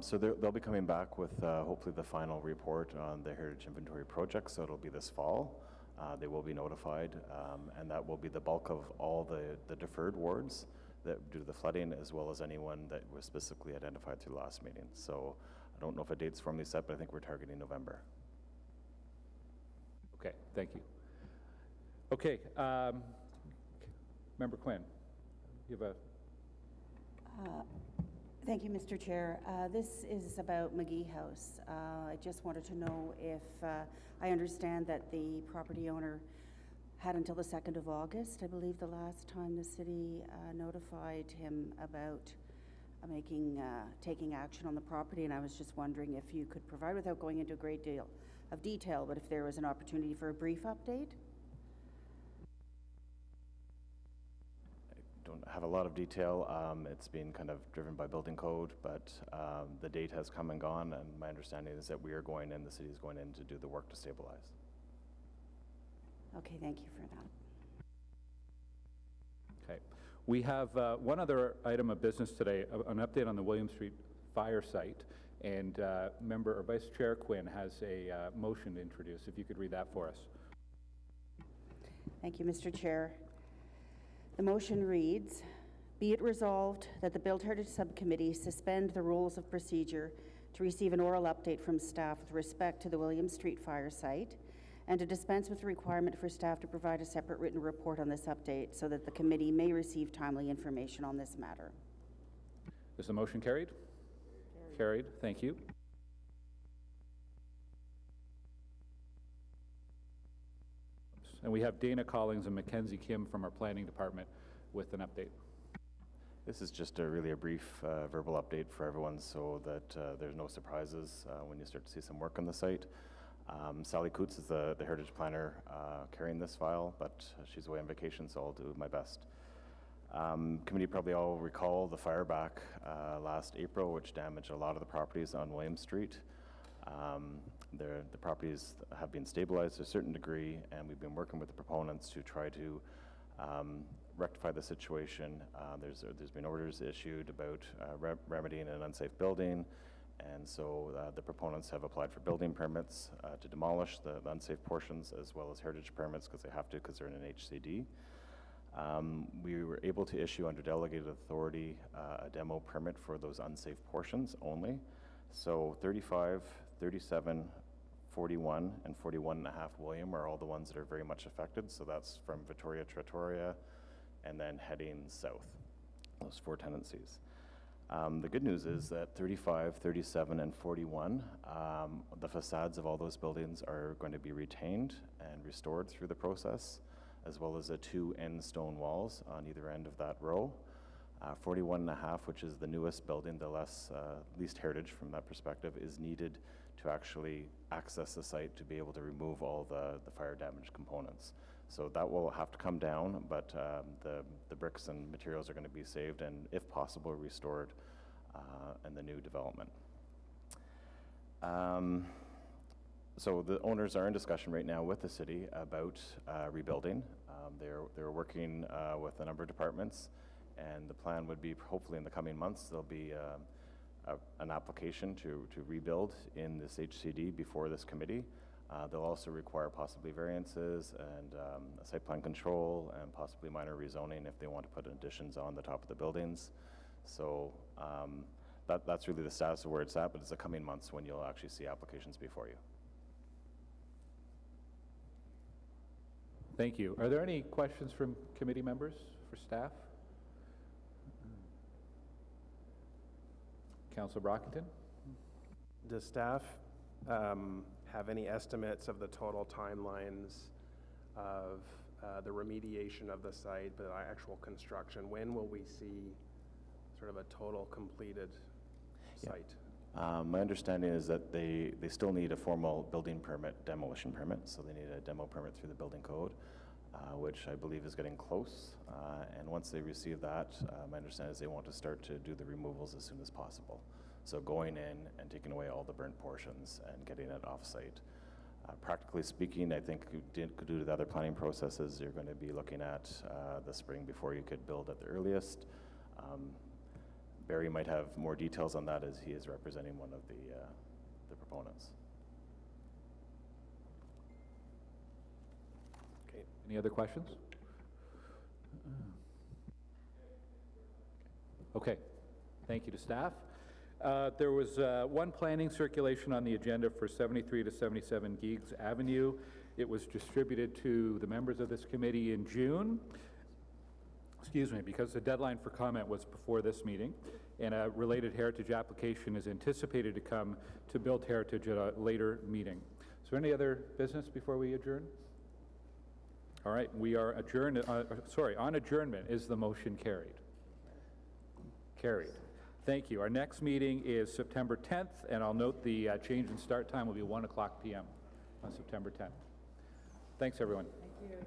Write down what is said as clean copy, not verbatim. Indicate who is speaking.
Speaker 1: So they'll be coming back with hopefully the final report on the Heritage Inventory project, so it'll be this fall. They will be notified, and that will be the bulk of all the deferred wards that due to the flooding, as well as anyone that was specifically identified through the last meeting. So I don't know if a date's formally set, but I think we're targeting November.
Speaker 2: Okay, thank you. Okay, Member Quinn, you have a...
Speaker 3: Thank you, Mr. Chair. This is about McGee House. I just wanted to know if I understand that the property owner had until the 2nd of August, I believe the last time the city notified him about taking action on the property, and I was just wondering if you could provide, without going into a great deal of detail, but if there was an opportunity for a brief update?
Speaker 1: Don't have a lot of detail. It's been kind of driven by building code, but the date has come and gone, and my understanding is that we are going in, the city is going in to do the work to stabilize.
Speaker 3: Okay, thank you for that.
Speaker 2: Okay. We have one other item of business today, an update on the William Street fire site, and Vice Chair Quinn has a motion to introduce. If you could read that for us.
Speaker 3: Thank you, Mr. Chair. The motion reads, be it resolved that the Build Heritage Subcommittee suspend the rules of procedure to receive an oral update from staff with respect to the William Street fire site, and to dispense with the requirement for staff to provide a separate written report on this update so that the committee may receive timely information on this matter.
Speaker 2: Is the motion carried? Carried. Thank you. And we have Dana Collings and Mackenzie Kim from our planning department with an update.
Speaker 1: This is just really a brief verbal update for everyone so that there's no surprises when you start to see some work on the site. Sally Coots is the heritage planner carrying this file, but she's away on vacation, so I'll do my best. Committee probably all recall the fire back last April, which damaged a lot of the properties on William Street. The properties have been stabilized to a certain degree, and we've been working with the proponents to try to rectify the situation. There's been orders issued about remedying an unsafe building, and so the proponents have applied for building permits to demolish the unsafe portions, as well as heritage permits, because they have to, because they're in an HCD. We were able to issue under delegated authority a demo permit for those unsafe portions only. So 35, 37, 41, and 41.5 William are all the ones that are very much affected. So that's from Victoria Trattoria and then heading south, those 4 tenancies. The good news is that 35, 37, and 41, the facades of all those buildings are going to be retained and restored through the process, as well as the 2 end stone walls on either end of that row. 41.5, which is the newest building, the least heritage from that perspective, is needed to actually access the site to be able to remove all the fire damaged components. So that will have to come down, but the bricks and materials are going to be saved and, if possible, restored in the new development. So the owners are in discussion right now with the city about rebuilding. They're working with a number of departments, and the plan would be, hopefully in the coming months, there'll be an application to rebuild in this HCD before this committee. They'll also require possibly variances and a site plan control and possibly minor rezoning if they want to put additions on the top of the buildings. So that's really the status of where it's at, but it's the coming months when you'll actually see applications before you.
Speaker 2: Thank you. Are there any questions from committee members for staff? Councillor Brockington?
Speaker 4: Does staff have any estimates of the total timelines of the remediation of the site, the actual construction? When will we see sort of a total completed site?
Speaker 1: My understanding is that they still need a formal building permit, demolition permit, so they need a demo permit through the building code, which I believe is getting close. And once they receive that, my understanding is they want to start to do the removals as soon as possible. So going in and taking away all the burnt portions and getting it off-site. Practically speaking, I think due to the other planning processes, you're going to be looking at the spring before you could build at the earliest. Barry might have more details on that as he is representing one of the proponents.
Speaker 4: Okay.
Speaker 2: Any other questions? Okay, thank you to staff. There was one planning circulation on the agenda for 73 to 77 Geeks Avenue. It was distributed to the members of this committee in June. Excuse me, because the deadline for comment was before this meeting, and a related heritage application is anticipated to come to Build Heritage at a later meeting. Is there any other business before we adjourn? All right, we are adjourned. On adjournment, is the motion carried? Carried. Thank you. Our next meeting is September 10th, and I'll note the change in start time will be 1 o'clock p.m. on September 10th. Thanks, everyone.
Speaker 3: Thank you.